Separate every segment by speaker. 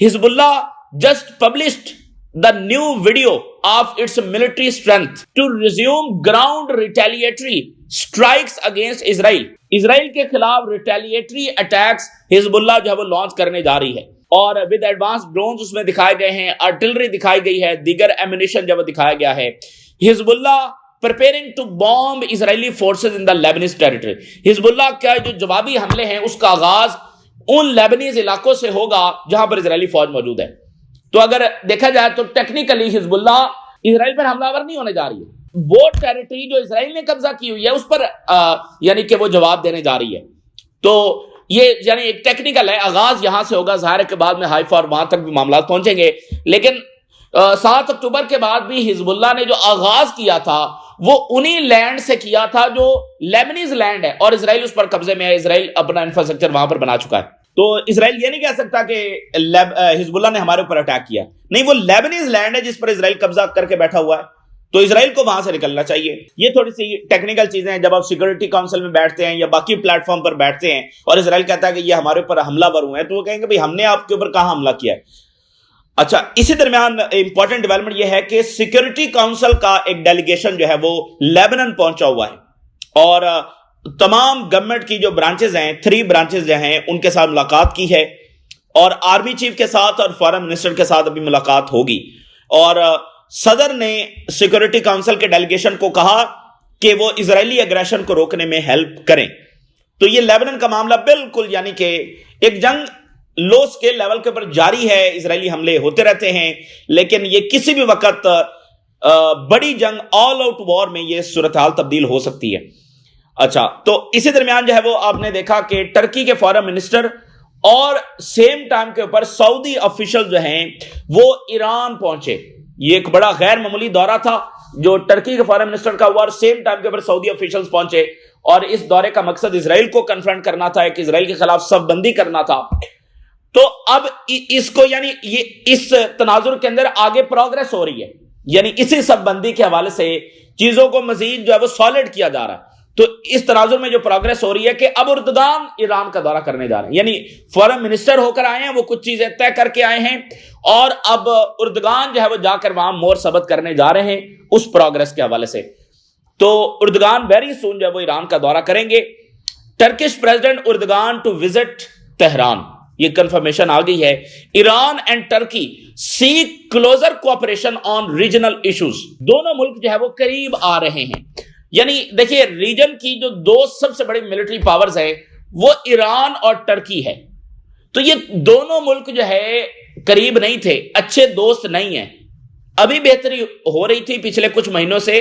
Speaker 1: Hezbollah just published the new video of its military strength to resume ground retaliatory strikes against Israel, Israel کے خلاف ریٹیلیٹری attacks حزب اللہ جو ہے وہ launch کرنے جا رہی ہے، اور ود ایڈوانس ڈرونز اس میں دکھائے گئے ہیں، آرٹلری دکھائی گئی ہے، دیگر ایمونیشن جو وہ دکھایا گیا ہے۔ حزب اللہ preparing to bomb Israeli forces in the Lebanese territory، حزب اللہ کا جو جوابی حملے ہیں اس کا آغاز ان لیبنیز علاقوں سے ہوگا جہاں پر اسرائیلی فوج موجود ہے۔ تو اگر دیکھا جائے تو ٹیکنیکلی حزب اللہ اسرائیل پر حملہ آور نہیں ہونے جا رہی ہے، وہ ٹیریٹری جو اسرائیل نے قبضہ کی ہوئی ہے اس پر یعنی کہ وہ جواب دینے جا رہی ہے۔ تو یہ یعنی ایک ٹیکنیکل ہے، آغاز یہاں سے ہوگا، ظاہر ہے کہ بعد میں ہائفا اور وہاں تک بھی معاملات پہنچیں گے، لیکن 7 اکتوبر کے بعد بھی حزب اللہ نے جو آغاز کیا تھا وہ انہی لینڈ سے کیا تھا جو لیبنیز لینڈ ہے، اور اسرائیل اس پر قبضے میں ہے، اسرائیل اپنا انفراسٹرکچر وہاں پر بنا چکا ہے۔ تو اسرائیل یہ نہیں کہہ سکتا کہ حزب اللہ نے ہمارے اوپر اٹیک کیا، نہیں، وہ لیبنیز لینڈ ہے جس پر اسرائیل قبضہ کر کے بیٹھا ہوا ہے، تو اسرائیل کو وہاں سے نکلنا چاہیے۔ یہ تھوڑی سی ٹیکنیکل چیزیں ہیں، جب آپ سیکورٹی کونسل میں بیٹھتے ہیں یا باقی پلیٹ فارم پر بیٹھتے ہیں اور اسرائیل کہتا ہے کہ یہ ہمارے اوپر حملہ ور ہوئے ہیں، تو وہ کہیں گے بھائی ہم نے آپ کے اوپر کہاں حملہ کیا ہے۔ اچھا، اسی درمیان امپورٹنٹ ڈیولپمنٹ یہ ہے کہ سیکورٹی کونسل کا ایک ڈیلیگیشن جو ہے وہ لیبنن پہنچا ہوا ہے، اور تمام گورنمنٹ کی جو برانچز ہیں، 3 برانچز جو ہیں ان کے ساتھ ملاقات کی ہے، اور آرمی چیف کے ساتھ اور فارن منسٹر کے ساتھ ابھی ملاقات ہوگی، اور صدر نے سیکورٹی کونسل کے ڈیلیگیشن کو کہا کہ وہ اسرائیلی اگریشن کو روکنے میں ہیلپ کریں۔ تو یہ لیبنن کا معاملہ بالکل یعنی کہ ایک جنگ لو سکیل لیول کے اوپر جاری ہے، اسرائیلی حملے ہوتے رہتے ہیں، لیکن یہ کسی بھی وقت بڑی جنگ آل آؤٹ وار میں یہ صورتحال تبدیل ہو سکتی ہے۔ اچھا، تو اسی درمیان جو ہے وہ آپ نے دیکھا کہ ٹرکی کے فارن منسٹر اور سیم ٹائم کے اوپر سعودی آفیشل جو ہیں وہ ایران پہنچے۔ یہ ایک بڑا غیر معمولی دورہ تھا جو ٹرکی کے فارن منسٹر کا ہوا، اور سیم ٹائم کے اوپر سعودی آفیشلز پہنچے، اور اس دورے کا مقصد اسرائیل کو کنفرنٹ کرنا تھا، ایک اسرائیل کے خلاف صف بندی کرنا تھا۔ تو اب اس کو یعنی یہ اس تناظر کے اندر آگے پروگریس ہو رہی ہے، یعنی اسی صف بندی کے حوالے سے چیزوں کو مزید جو ہے وہ سالڈ کیا جا رہا ہے۔ تو اس تناظر میں جو پروگریس ہو رہی ہے کہ اب اردگان ایران کا دورہ کرنے جا رہے ہیں، یعنی فارن منسٹر ہو کر آئے ہیں، وہ کچھ چیزیں طے کر کے آئے ہیں، اور اب اردگان جو ہے وہ جا کر وہاں مور ثبت کرنے جا رہے ہیں اس پروگریس کے حوالے سے۔ تو اردگان ویری سون جو ہے وہ ایران کا دورہ کریں گے۔ Turkish president Erdogan to visit Tehran, یہ کنفرمیشن آ گئی ہے۔ Iran and Turkey seek closer cooperation on regional issues, دونوں ملک جو ہے وہ قریب آ رہے ہیں۔ یعنی دیکھیے، ریجن کی جو 2 سب سے بڑی ملٹری پاورز ہیں وہ ایران اور ٹرکی ہے، تو یہ دونوں ملک جو ہے قریب نہیں تھے، اچھے دوست نہیں ہیں۔ ابھی بہتری ہو رہی تھی پچھلے کچھ مہینوں سے،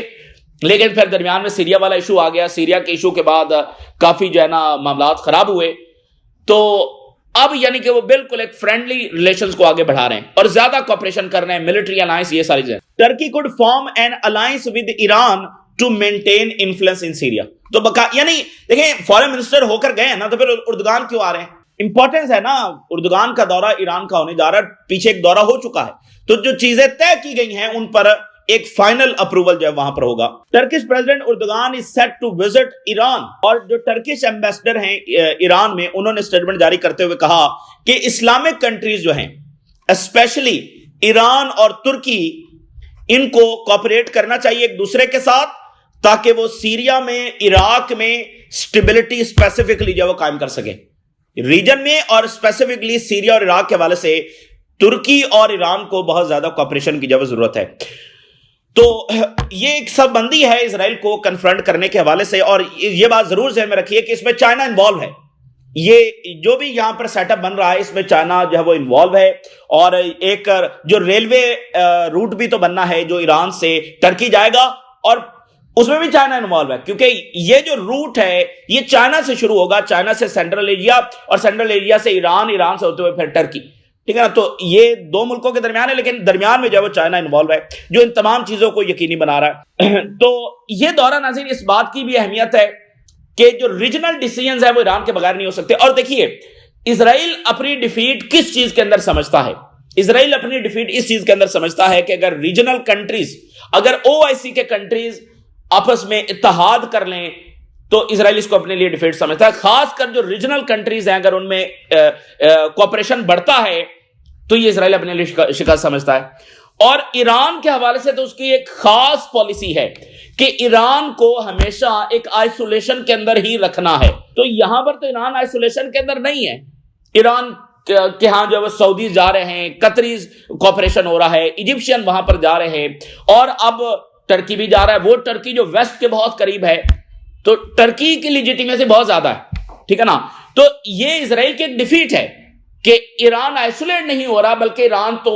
Speaker 1: لیکن پھر درمیان میں سیریا والا ایشو آ گیا، سیریا کے ایشو کے بعد کافی جو ہے نا معاملات خراب ہوئے، تو اب یعنی کہ وہ بالکل ایک فرینڈلی ریلیشنز کو آگے بڑھا رہے ہیں اور زیادہ کوآپریشن کر رہے ہیں، ملٹری الائنس، یہ ساری چیزیں۔ Turkey could form an alliance with Iran to maintain influence in Syria. تو یعنی دیکھیں، فارن منسٹر ہو کر گئے ہیں نا، تو پھر اردگان کیوں آ رہے ہیں؟ امپورٹنس ہے نا، اردگان کا دورہ ایران کا ہونے جا رہا ہے، پیچھے ایک دورہ ہو چکا ہے، تو جو چیزیں طے کی گئی ہیں ان پر ایک فائنل اپروول جو ہے وہاں پر ہوگا۔ Turkish president Erdogan is set to visit Iran, اور جو ٹرکش ایمبیسڈر ہیں ایران میں، انہوں نے سٹیٹمنٹ جاری کرتے ہوئے کہا کہ اسلامک کنٹریز جو ہیں اسپیشلی ایران اور ترکی، ان کو کوآپریٹ کرنا چاہیے ایک دوسرے کے ساتھ، تاکہ وہ سیریا میں، عراق میں سٹیبلٹی اسپیسیفکلی جو وہ قائم کر سکیں ریجن میں، اور اسپیسیفکلی سیریا اور عراق کے حوالے سے ترکی اور ایران کو بہت زیادہ کوآپریشن کی جو ضرورت ہے۔ تو یہ ایک سب بندی ہے اسرائیل کو کنفرنٹ کرنے کے حوالے سے، اور یہ بات ضرور ذہن میں رکھیے کہ اس میں چائنا انوالو ہے۔ یہ جو بھی یہاں پر سیٹ اپ بن رہا ہے اس میں چائنا جو ہے وہ انوالو ہے، اور ایک جو ریلوے روٹ بھی تو بننا ہے جو ایران سے ٹرکی جائے گا، اور اس میں بھی چائنا انوالو ہے، کیونکہ یہ جو روٹ ہے یہ چائنا سے شروع ہوگا، چائنا سے سینٹرل ایریا، اور سینٹرل ایریا سے ایران، ایران سے ہوتے ہوئے پھر ٹرکی، ٹھیک ہے نا۔ تو یہ 2 ملکوں کے درمیان ہے، لیکن درمیان میں جو ہے وہ چائنا انوالو ہے جو ان تمام چیزوں کو یقینی بنا رہا ہے۔ تو یہ دورہ ناظرین اس بات کی بھی اہمیت ہے کہ جو ریجنل ڈیسیژنز ہیں وہ ایران کے بغیر نہیں ہو سکتے۔ اور دیکھیے، اسرائیل اپنی ڈیفیٹ کس چیز کے اندر سمجھتا ہے؟ اسرائیل اپنی ڈیفیٹ اس چیز کے اندر سمجھتا ہے کہ اگر ریجنل کنٹریز، اگر OIC کے کنٹریز آپس میں اتحاد کر لیں تو اسرائیل اس کو اپنے لیے ڈیفیٹ سمجھتا ہے۔ خاص کر جو ریجنل کنٹریز ہیں اگر ان میں کوآپریشن بڑھتا ہے تو یہ اسرائیل اپنے لیے شکست سمجھتا ہے۔ اور ایران کے حوالے سے تو اس کی ایک خاص پالیسی ہے کہ ایران کو ہمیشہ ایک آئسولیشن کے اندر ہی رکھنا ہے. تو یہاں پر تو ایران آئسولیشن کے اندر نہیں ہے. ایران کہ ہاں جو سعودیز جا رہے ہیں, قطریز کوپریشن ہو رہا ہے, ایجپشین وہاں پر جا رہے ہیں, اور اب ٹرکی بھی جا رہا ہے. وہ ٹرکی جو ویسٹ کے بہت قریب ہے, تو ٹرکی کی لیجیٹیمیسی بہت زیادہ ہے, ٹھیک ہے نا. تو یہ اسرائیل کی ایک ڈیفیٹ ہے کہ ایران آئسولیٹ نہیں ہو رہا, بلکہ ایران تو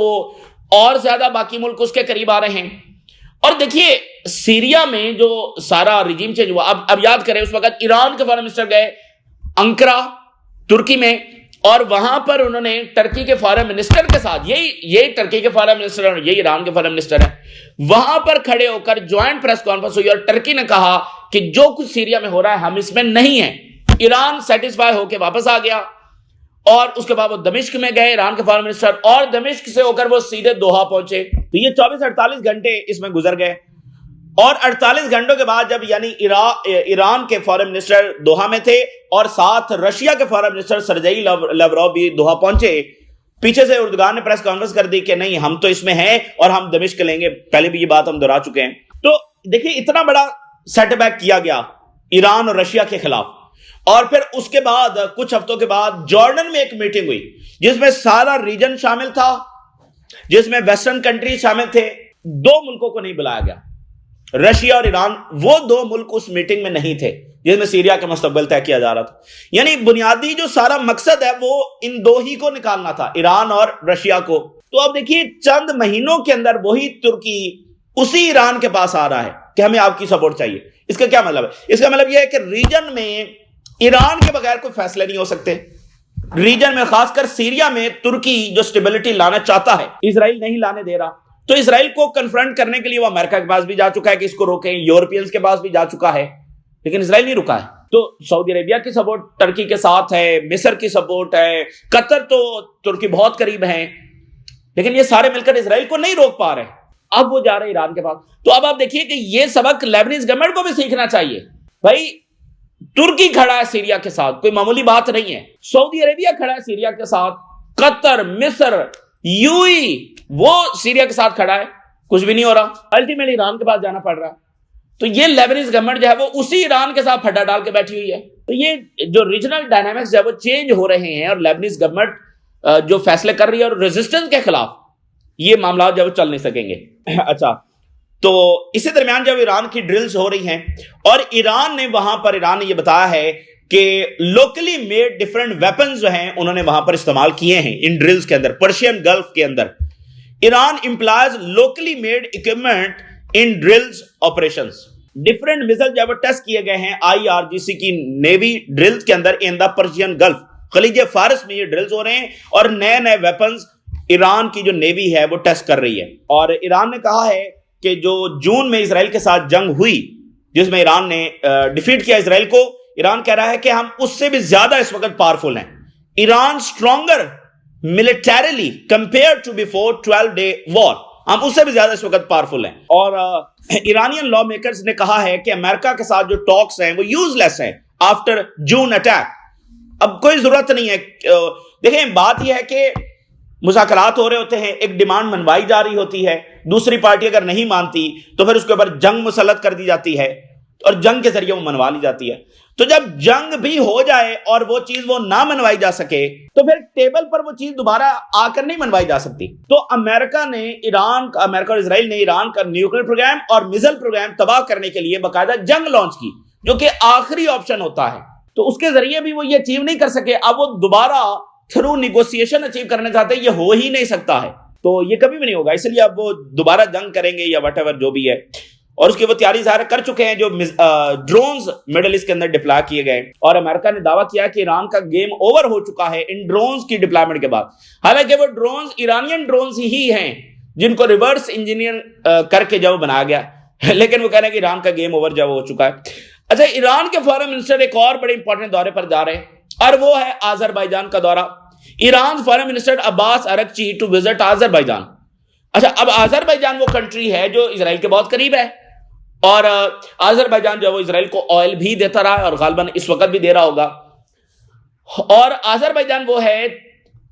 Speaker 1: اور زیادہ باقی ملک اس کے قریب آ رہے ہیں. اور دیکھیے سیریا میں جو سارا ریجیم چینج ہوا, اب یاد کریں اس وقت ایران کے فارن منسٹر گئے انقرہ ترکی میں, اور وہاں پر انہوں نے ٹرکی کے فارن منسٹر کے ساتھ, یہی ٹرکی کے فارن منسٹر ہیں, یہی ایران کے فارن منسٹر ہیں, وہاں پر کھڑے ہو کر جوائنٹ پریس کانفرنس ہوئی, اور ٹرکی نے کہا کہ جو کچھ سیریا میں ہو رہا ہے ہم اس میں نہیں ہیں. ایران سیٹسفائی ہو کے واپس آ گیا, اور اس کے بعد وہ دمشق میں گئے ایران کے فارن منسٹر, اور دمشق سے ہو کر وہ سیدھے دوحہ پہنچے. تو یہ 24-48 گھنٹے اس میں گزر گئے, اور 48 گھنٹوں کے بعد جب یعنی ایران کے فارن منسٹر دوحہ میں تھے, اور ساتھ رشیا کے فارن منسٹر سرجئی لاوروف بھی دوحہ پہنچے, پیچھے سے اردوغان نے پریس کانفرنس کر دی کہ نہیں ہم تو اس میں ہیں اور ہم دمشق لیں گے. پہلے بھی یہ بات ہم دہرا چکے ہیں. تو دیکھیے اتنا بڑا سیٹ بیک کیا گیا ایران اور رشیا کے خلاف, اور پھر اس کے بعد کچھ ہفتوں کے بعد جارڈن میں ایک میٹنگ ہوئی جس میں سارا ریجن شامل تھا, جس میں ویسٹرن کنٹریز شامل تھے. 2 ملکوں کو نہیں بلایا گیا, رشیا اور ایران, وہ 2 ملک اس میٹنگ میں نہیں تھے جس میں سیریا کا مستقبل طے کیا جا رہا تھا. یعنی بنیادی جو سارا مقصد ہے وہ ان 2 ہی کو نکالنا تھا, ایران اور رشیا کو. تو اب دیکھیے چند مہینوں کے اندر وہی ترکی اسی ایران کے پاس آ رہا ہے کہ ہمیں آپ کی سپورٹ چاہیے. اس کا کیا مطلب ہے؟ اس کا مطلب یہ ہے کہ ریجن میں ایران کے بغیر کوئی فیصلے نہیں ہو سکتے. ریجن میں خاص کر سیریا میں ترکی جو سٹیبلٹی لانا چاہتا ہے, اسرائیل نہیں لانے دے رہا. تو اسرائیل کو کنفرنٹ کرنے کے لیے وہ امریکہ کے پاس بھی جا چکا ہے کہ اس کو روکیں, یورپینز کے پاس بھی جا چکا ہے, لیکن اسرائیل نہیں رکا ہے. تو سعودی عربیہ کی سپورٹ ٹرکی کے ساتھ ہے, مصر کی سپورٹ ہے, قطر تو ترکی بہت قریب ہیں, لیکن یہ سارے مل کر اسرائیل کو نہیں روک پا رہے. اب وہ جا رہے ایران کے پاس. تو اب آپ دیکھیے کہ یہ سبق لیبنیز گورنمنٹ کو بھی سیکھنا چاہیے. بھائی ترکی کھڑا ہے سیریا کے ساتھ, کوئی معمولی بات نہیں ہے. سعودی عربیہ کھڑا ہے سیریا کے ساتھ, قطر, مصر, وہ سیریا کے ساتھ کھڑا ہے, کچھ بھی نہیں ہو رہا. الٹیمیٹلی ایران کے پاس جانا پڑ رہا ہے. تو یہ لیبنیز گورنمنٹ جو ہے وہ اسی ایران کے ساتھ پھڈا ڈال کے بیٹھی ہوئی ہے. تو یہ جو ریجنل ڈائنامکس جو ہے وہ چینج ہو رہے ہیں, اور لیبنیز گورنمنٹ جو فیصلے کر رہی ہے اور ریزسٹنس کے خلاف یہ معاملات جو ہے وہ چل نہیں سکیں گے. اچھا, تو اسی درمیان جب ایران کی ڈرلز ہو رہی ہیں, اور ایران نے وہاں پر ایران نے یہ بتایا ہے کہ لوکلی میڈ ڈیفرنٹ ویپنز جو ہیں انہوں نے وہاں پر استعمال کیے ہیں ان ڈرلز کے اندر, پرشین گلف کے اندر. Iran employs locally made equipment in drills operations. Different missile جو ٹیسٹ کیے گئے ہیں IRGC کی نیوی ڈرلز کے اندر ان دا پرشین گلف, خلیج فارس میں یہ ڈرلز ہو رہے ہیں, اور نئے نئے ویپنز ایران کی جو نیوی ہے وہ ٹیسٹ کر رہی ہے. اور ایران نے کہا ہے کہ جو جون میں اسرائیل کے ساتھ جنگ ہوئی جس میں ایران نے ڈیفیٹ کیا اسرائیل کو, ایران کہہ رہا ہے کہ ہم اس سے بھی زیادہ اس وقت پاورفل ہیں. Iran stronger militarily compared to before 12-day war, ہم اس سے بھی زیادہ اس وقت پاورفل ہیں. اور ایرانین لا میکرز نے کہا ہے کہ امریکہ کے ساتھ جو ٹاکس ہیں وہ یوز لیس ہیں آفٹر جون اٹیک. اب کوئی ضرورت نہیں ہے. دیکھیں بات یہ ہے کہ مذاکرات ہو رہے ہوتے ہیں, ایک ڈیمانڈ منوائی جا رہی ہوتی ہے, دوسری پارٹی اگر نہیں مانتی تو پھر اس کے اوپر جنگ مسلط کر دی جاتی ہے, اور جنگ کے ذریعے وہ منوا لی جاتی ہے. تو جب جنگ بھی ہو جائے اور وہ چیز وہ نہ منوائی جا سکے تو پھر ٹیبل پر وہ چیز دوبارہ آ کر نہیں منوائی جا سکتی. تو امریکہ اور اسرائیل نے ایران کا نیوکلیئر پروگرام اور میزائل پروگرام تباہ کرنے کے لیے باقاعدہ جنگ لانچ کی, جو کہ آخری آپشن ہوتا ہے. تو اس کے ذریعے بھی وہ یہ اچیو نہیں کر سکے. اب وہ دوبارہ تھرو نیگوسیشن اچیو کرنا چاہتے ہیں, یہ ہو ہی نہیں سکتا ہے. تو یہ کبھی بھی نہیں ہوگا, اس لیے اب وہ دوبارہ جنگ کریں گے یا واٹ ایور جو بھی ہے. اور اس کی وہ تیاری ظاہر کر چکے ہیں جو ڈرونز مڈل ایسٹ کے اندر ڈپلائی کیے گئے. اور امریکہ نے دعویٰ کیا کہ ایران کا گیم اوور ہو چکا ہے ان ڈرونز کی ڈپلائمنٹ کے بعد. حالانکہ وہ ڈرونز ایرانین ڈرونز ہی ہیں جن کو ریورس انجینئر کر کے جب بنایا گیا, لیکن وہ کہہ رہے ہیں کہ ایران کا گیم اوور جب ہو چکا ہے. اچھا, ایران کے فارن منسٹر ایک اور بڑے امپورٹنٹ دورے پر جا رہے ہیں, اور وہ ہے آذربائیجان کا دورہ. Iran foreign minister Abbas Araghchi to visit Azerbaijan. اچھا, اب آذربائیجان وہ کنٹری ہے جو اسرائیل کے بہت قریب ہے, اور آذربائیجان جو ہے وہ اسرائیل کو آئل بھی دیتا رہا ہے, اور غالباً اس وقت بھی دے رہا ہوگا. اور آذربائیجان وہ ہے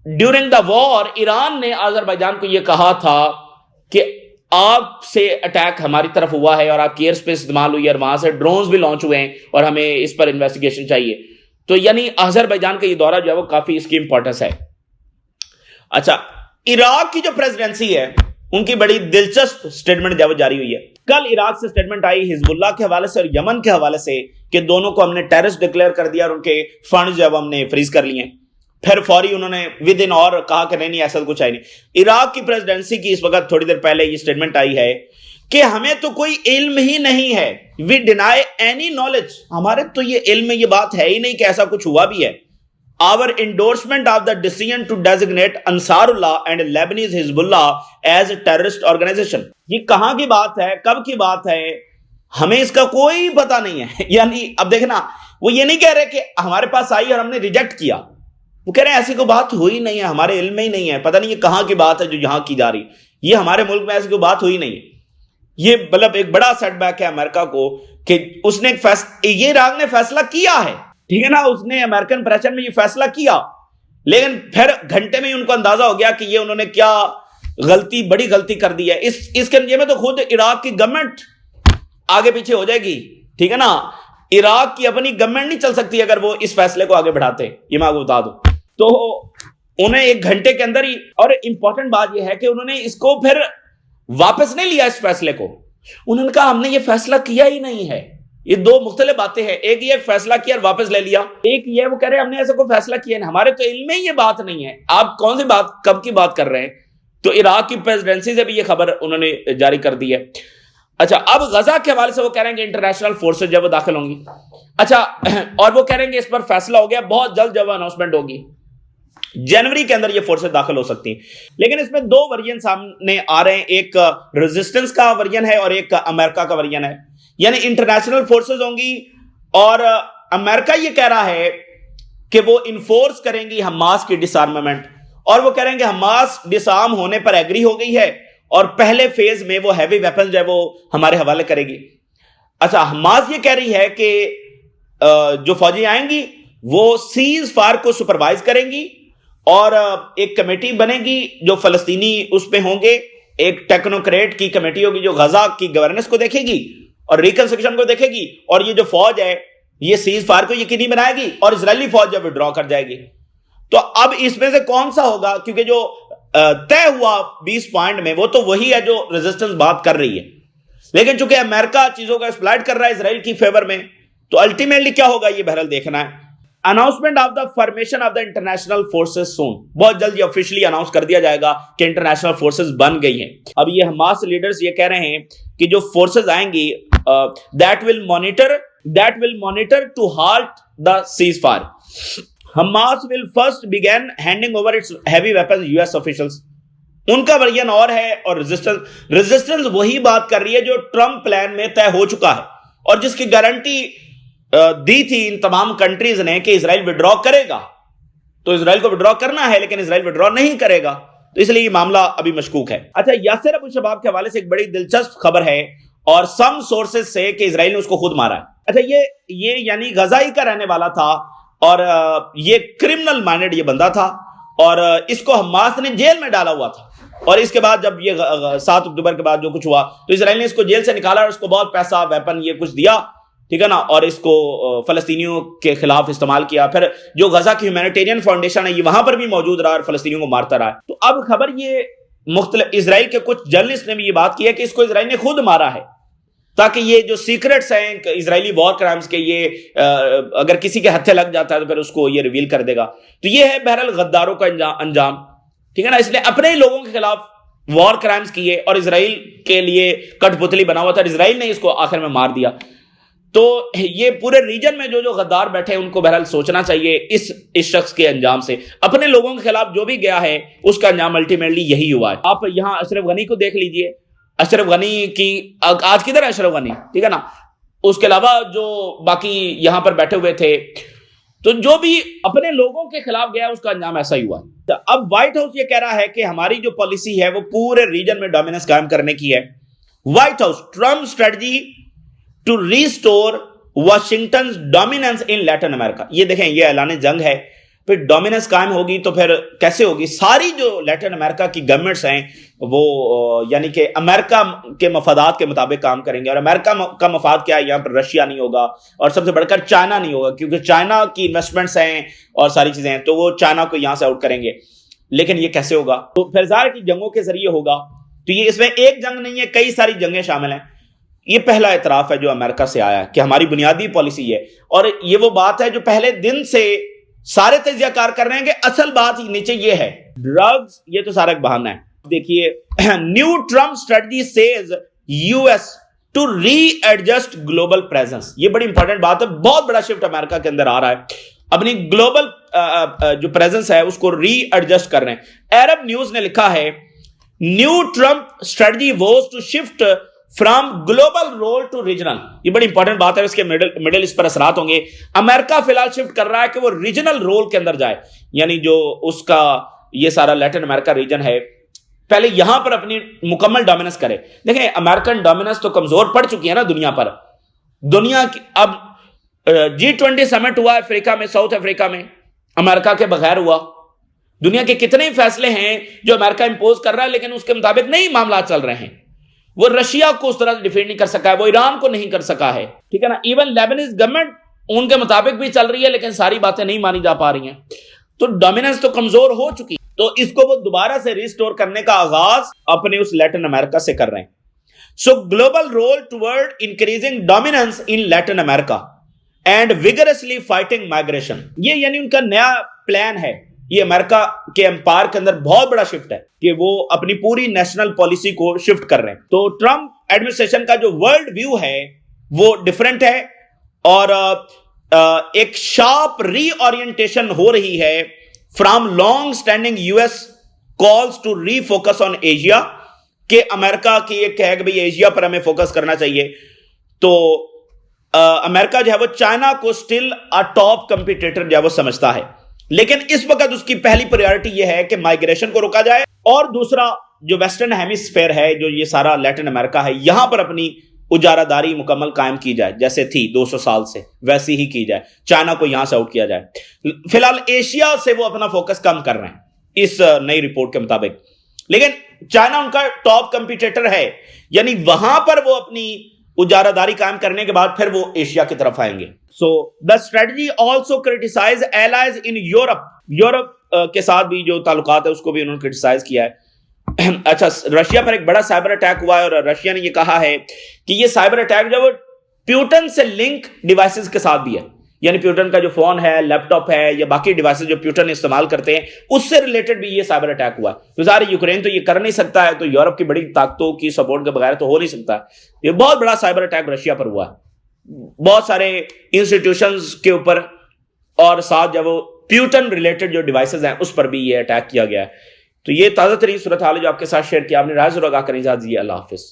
Speaker 1: ڈیورنگ دا وار ایران نے آذربائیجان کو یہ کہا تھا کہ آپ سے اٹیک ہماری طرف ہوا ہے اور آپ کی ایئر اسپیس استعمال ہوئی ہے اور وہاں سے ڈرونز بھی لانچ ہوئے ہیں اور ہمیں اس پر انویسٹیگیشن چاہیے. تو یعنی آذربائیجان کا یہ دورہ جو ہے وہ کافی اس کی امپورٹنس ہے. اچھا, عراق کی جو پریزیڈنسی ہے ان کی بڑی دلچسپ سٹیٹمنٹ جو جاری ہوئی ہے. کل عراق سے سٹیٹمنٹ آئی حزب اللہ کے حوالے سے اور یمن کے حوالے سے کہ دونوں کو ہم نے ٹیررسٹ ڈکلیئر کر دیا اور ان کے فنڈز جو ہم نے فریز کر لیے. پھر فوری انہوں نے ود ان اور کہا کہ نہیں ایسا کچھ ہے نہیں. عراق کی پریزیڈنسی کی اس وقت تھوڑی دیر پہلے یہ سٹیٹمنٹ آئی ہے کہ ہمیں تو کوئی علم ہی نہیں ہے, وی ڈینائی اینی نالج, ہمارے تو یہ علم میں یہ بات ہے ہی نہیں کہ ایسا کچھ ہوا بھی ہے. Our endorsement of the decision to designate Ansarullah and Lebanese Hezbollah as a terrorist organization. یہ کہاں کی بات ہے, کب کی بات ہے, ہمیں اس کا کوئی پتہ نہیں ہے. یعنی اب دیکھنا, وہ یہ نہیں کہہ رہے کہ ہمارے پاس آئی اور ہم نے ریجیکٹ کیا, وہ کہہ رہے ہیں ایسی کوئی بات ہوئی نہیں ہے, ہمارے علم میں ہی نہیں ہے, پتہ نہیں یہ کہاں کی بات ہے جو یہاں کی جا رہی, یہ ہمارے ملک میں ایسی کوئی بات ہوئی نہیں ہے. یہ مطلب ایک بڑا سیٹ بیک ہے امریکہ کو کہ اس نے یہ عراق نے فیصلہ کیا ہے, ٹھیک ہے نا, اس نے امریکن پریشر میں یہ فیصلہ کیا, لیکن پھر گھنٹے میں ان کو اندازہ ہو گیا کہ یہ انہوں نے کیا غلطی, بڑی غلطی کر دی ہے. اس کے نتیجے میں تو خود عراق کی گورنمنٹ آگے پیچھے ہو جائے گی, ٹھیک ہے نا. عراق کی اپنی گورنمنٹ نہیں چل سکتی اگر وہ اس فیصلے کو آگے بڑھاتے, یہ میں آپ کو بتا دوں. تو انہیں ایک گھنٹے کے اندر ہی, اور امپورٹنٹ بات یہ ہے کہ انہوں نے اس کو پھر واپس نہیں لیا اس فیصلے کو. انہوں نے کہا ہم نے یہ فیصلہ کیا ہی نہیں ہے. یہ دو مختلف باتیں ہیں, ایک یہ فیصلہ کیا اور واپس لے لیا, ایک یہ وہ کہہ رہے ہیں ہم نے ایسا کوئی فیصلہ کیا نہیں, ہمارے تو علم میں یہ بات نہیں ہے. آپ کون سی بات, کب کی بات کر رہے ہیں؟ تو عراق کی پریزیڈنسی سے بھی یہ خبر انہوں نے جاری کر دی ہے. اچھا, اب غزہ کے حوالے سے وہ کہہ رہے ہیں کہ انٹرنیشنل فورسز جب وہ داخل ہوں گی, اچھا, اور وہ کہہ رہے ہیں کہ اس پر فیصلہ ہو گیا, بہت جلد جب اناؤنسمنٹ ہوگی جنوری کے اندر یہ فورسز داخل ہو سکتی ہیں. لیکن اس میں دو ورژن سامنے آ رہے ہیں, ایک ریزسٹنس کا ورژن ہے اور ایک امریکہ کا ورژن ہے. یعنی انٹرنیشنل فورسز ہوں گی اور امریکہ یہ کہہ رہا ہے کہ وہ انفورس کریں گی حماس کی ڈس آرمامنٹ, اور وہ کہہ رہے ہیں کہ حماس ڈس آرم ہونے پر ایگری ہو گئی ہے اور پہلے فیز میں وہ ہیوی ویپن جو ہے وہ ہمارے حوالے کرے گی. اچھا, حماس یہ کہہ رہی ہے کہ جو فوجی آئیں گی وہ سیز فائر کو سپروائز کریں گی اور ایک کمیٹی بنے گی جو فلسطینی اس پہ ہوں گے, ایک ٹیکنوکریٹ کی کمیٹی ہوگی جو غزہ کی گورننس کو دیکھے گی اور ریکنسٹرکشن کو دیکھے گی, اور یہ جو فوج ہے یہ سیز فائر کو یقینی بنائے گی اور اسرائیلی فوج جب وڈرا کر جائے گی. تو اب اس میں سے کون سا ہوگا, کیونکہ جو طے ہوا 20 پوائنٹ میں وہ تو وہی ہے جو ریزسٹنس بات کر رہی ہے, لیکن چونکہ امریکہ چیزوں کا ایکسپلائٹ کر رہا ہے اسرائیل کی فیور میں, تو الٹیمیٹلی کیا ہوگا یہ بہرحال دیکھنا ہے. Announcement of the formation of the international forces soon, بہت جلد یہ آفیشلی اناؤنس کر دیا جائے گا کہ انٹرنیشنل فورسز بن گئی ہیں. اب یہ حماس لیڈرز یہ کہہ رہے ہیں کہ جو فورسز آئیں گی that will monitor to halt the ceasefire. Hamas will first begin handing over its heavy weapons US officials. ان کا ورژن اور ہے, اور ریزسٹنس وہی بات کر رہی ہے جو ٹرمپ پلان میں طے ہو چکا ہے اور جس کی گارنٹی دی تھی ان تمام کنٹریز نے کہ اسرائیل وڈرا کرے گا. تو اسرائیل کو وڈرا کرنا ہے لیکن اسرائیل وڈرا نہیں کرے گا, تو اس لیے یہ معاملہ ابھی مشکوک ہے. اچھا, یاسر ابو شباب کے حوالے سے ایک بڑی دلچسپ خبر ہے اور سم سورسز سے کہ اسرائیل نے اس کو خود مارا ہے. اچھا, یہ یعنی غزائی کا رہنے والا تھا اور یہ کرمنل مائنڈڈ یہ بندہ تھا اور اس کو حماس نے جیل میں ڈالا ہوا تھا, اور اس کے بعد جب یہ 7 اکتوبر کے بعد جو کچھ ہوا تو اسرائیل نے اس کو جیل سے نکالا اور اس کو بہت پیسہ, ویپن یہ کچھ دیا, ٹھیک ہے نا, اور اس کو فلسطینیوں کے خلاف استعمال کیا. پھر جو غزہ کی ہیومینیٹیرین فاؤنڈیشن ہے یہ وہاں پر بھی موجود رہا اور فلسطینیوں کو مارتا رہا. تو اب خبر یہ مختلف اسرائیل کے کچھ جرنلسٹ نے بھی یہ بات کی ہے کہ اس کو اسرائیل نے خود مارا ہے تاکہ یہ جو سیکرٹس ہیں اسرائیلی وار کرائمز کے, یہ اگر کسی کے ہتھے لگ جاتا ہے تو پھر اس کو یہ ریویل کر دے گا. تو یہ ہے بہرحال غداروں کا انجام, ٹھیک ہے نا. اس لیے اپنے ہی لوگوں کے خلاف وار کرائمز کیے اور اسرائیل کے لیے کٹ پتلی بنا ہوا تھا, اسرائیل نے اس کو آخر میں مار دیا. تو یہ پورے ریجن میں جو غدار بیٹھے ان کو بہرحال سوچنا چاہیے اس شخص کے انجام سے. اپنے لوگوں کے خلاف جو بھی گیا ہے اس کا انجام الٹیمیٹلی یہی ہوا ہے. آپ یہاں اشرف غنی کو دیکھ لیجئے, اشرف غنی کی آج کدھر ہے اشرف غنی, ٹھیک ہے نا, اس کے علاوہ جو باقی یہاں پر بیٹھے ہوئے تھے, تو جو بھی اپنے لوگوں کے خلاف گیا اس کا انجام ایسا ہی ہوا. اب وائٹ ہاؤس یہ کہہ رہا ہے کہ ہماری جو پالیسی ہے وہ پورے ریجن میں ڈومیننس قائم کرنے کی ہے. White House, Trump strategy to restore Washington dominance in Latin America. یہ دیکھیں, یہ اعلان جنگ ہے پھر ڈومیننس قائم ہوگی تو پھر کیسے ہوگی؟ ساری جو لیٹن امریکہ کی گورنمنٹس ہیں وہ یعنی کہ امریکہ کے مفادات کے مطابق کام کریں گے، اور امریکہ کا مفاد کیا ہے؟ یہاں پر رشیا نہیں ہوگا، اور سب سے بڑھ کر چائنا نہیں ہوگا، کیونکہ چائنا کی انویسٹمنٹس ہیں اور ساری چیزیں ہیں، تو وہ چائنا کو یہاں سے آؤٹ کریں گے۔ لیکن یہ کیسے ہوگا؟ تو پھر ظاہر کی جنگوں کے ذریعے ہوگا۔ تو یہ اس میں ایک جنگ نہیں ہے، کئی ساری جنگیں شامل ہیں۔ یہ پہلا اعتراف ہے جو امریکہ سے آیا کہ ہماری بنیادی پالیسی ہے، اور یہ وہ بات ہے جو پہلے دن سے سارے تجزیہ کار کر رہے ہیں کہ اصل بات نیچے یہ ہے، ڈرگز یہ تو سارا ایک بہانہ ہے۔ دیکھیے، new Trump strategy sees U S to readjust global presence. یہ بڑی امپورٹنٹ بات ہے، بہت بڑا شفٹ امریکہ کے اندر آ رہا ہے، اپنی گلوبل جو پریزنس ہے اس کو ری ایڈجسٹ کر رہے ہیں۔ عرب نیوز نے لکھا ہے new Trump strategy was to shift from global role to regional. یہ بڑی امپورٹنٹ بات ہے، اس کے مڈل اس پر اثرات ہوں گے۔ امریکہ فی الحال شفٹ کر رہا ہے کہ وہ ریجنل رول کے اندر جائے، یعنی جو اس کا یہ سارا لیٹن امریکہ ریجن ہے پہلے یہاں پر اپنی مکمل ڈومیننس کرے۔ دیکھیں امریکن ڈومیننس تو کمزور پڑ چکی ہے نا دنیا پر۔ دنیا کی اب G20 سمٹ ہوا افریقہ میں، ساؤتھ افریقہ میں، امریکہ کے بغیر ہوا۔ دنیا کے کتنے فیصلے ہیں جو امریکہ امپوز کر رہا ہے لیکن اس کے مطابق نہیں معاملات چل رہے ہیں۔ وہ رشیا کو اس طرح سے ڈیفینڈ نہیں کر سکا ہے، وہ ایران کو نہیں کر سکا ہے، ٹھیک ہے نا۔ ایون لیبنیز گورنمنٹ ان کے مطابق بھی چل رہی ہے لیکن ساری باتیں نہیں مانی جا پا رہی ہیں، تو ڈومیننس تو کمزور ہو چکی، تو اس کو وہ دوبارہ سے ریسٹور کرنے کا آغاز اپنے اس لیٹن امریکہ سے کر رہے ہیں۔ So global role toward increasing dominance in Latin America and vigorously fighting migration, یہ یعنی ان کا نیا پلان ہے۔ یہ امریکہ کے امپائر کے اندر بہت بڑا شفٹ ہے کہ وہ اپنی پوری نیشنل پالیسی کو شفٹ کر رہے ہیں۔ تو ٹرمپ ایڈمنسٹریشن کا جو ورلڈ ویو ہے وہ ڈیفرنٹ ہے، اور ایک شارپ ری اورینٹیشن ہو رہی ہے from long standing U S calls to refocus on Asia, کہ امریکہ کی ایک ہے کہ بھئی ایشیا پر ہمیں فوکس کرنا چاہیے۔ تو امریکہ جو ہے وہ چائنا کو سٹل ٹاپ کمپیٹیٹر جو ہے وہ سمجھتا ہے، لیکن اس وقت اس کی پہلی پریورٹی یہ ہے کہ مائگریشن کو روکا جائے، اور دوسرا جو ویسٹرن ہیمیسفیئر ہے، جو یہ سارا لیٹن امریکہ ہے، یہاں پر اپنی اجارہ داری مکمل قائم کی جائے، جیسے تھی 200 سال سے ویسی ہی کی جائے، چائنا کو یہاں سے آؤٹ کیا جائے۔ فی الحال ایشیا سے وہ اپنا فوکس کم کر رہے ہیں اس نئی رپورٹ کے مطابق، لیکن چائنا ان کا ٹاپ کمپیٹیٹر ہے، یعنی وہاں پر وہ اپنی اجارہ داری قائم کرنے کے بعد پھر وہ ایشیا کی طرف آئیں گے۔ So the strategy also criticise allies in Europe, Europe کے ساتھ بھی جو تعلقات ہے اس کو بھی انہوں نے کرٹیسائز کیا ہے۔ اچھا، رشیا پر ایک بڑا سائبر اٹیک ہوا ہے، اور رشیا نے یہ کہا ہے کہ یہ سائبر اٹیک جو وہ پیوٹن سے لنک ڈیوائسز کے ساتھ بھی ہے، یعنی پیوٹن کا جو فون ہے، لیپ ٹاپ ہے، یا باقی ڈیوائسز جو پیوٹن استعمال کرتے ہیں اس سے ریلیٹڈ بھی یہ سائبر اٹیک ہوا ہے۔ تو ظاہر یوکرین تو یہ کر نہیں سکتا ہے، تو یورپ کی بڑی طاقتوں کی سپورٹ کے بغیر تو ہو نہیں سکتا۔ یہ بہت بڑا سائبر اٹیک رشیا پر ہوا ہے، بہت سارے انسٹیٹیوشنز کے اوپر، اور ساتھ جب وہ پیوٹن ریلیٹڈ جو ڈیوائسز ہیں اس پر بھی یہ اٹیک کیا گیا ہے۔ تو یہ تازہ ترین صورتحال جو آپ کے ساتھ شیئر کیا، آپ نے رائے ضرور آگاہ کریں۔ اجازت دیجیے، اللہ حافظ۔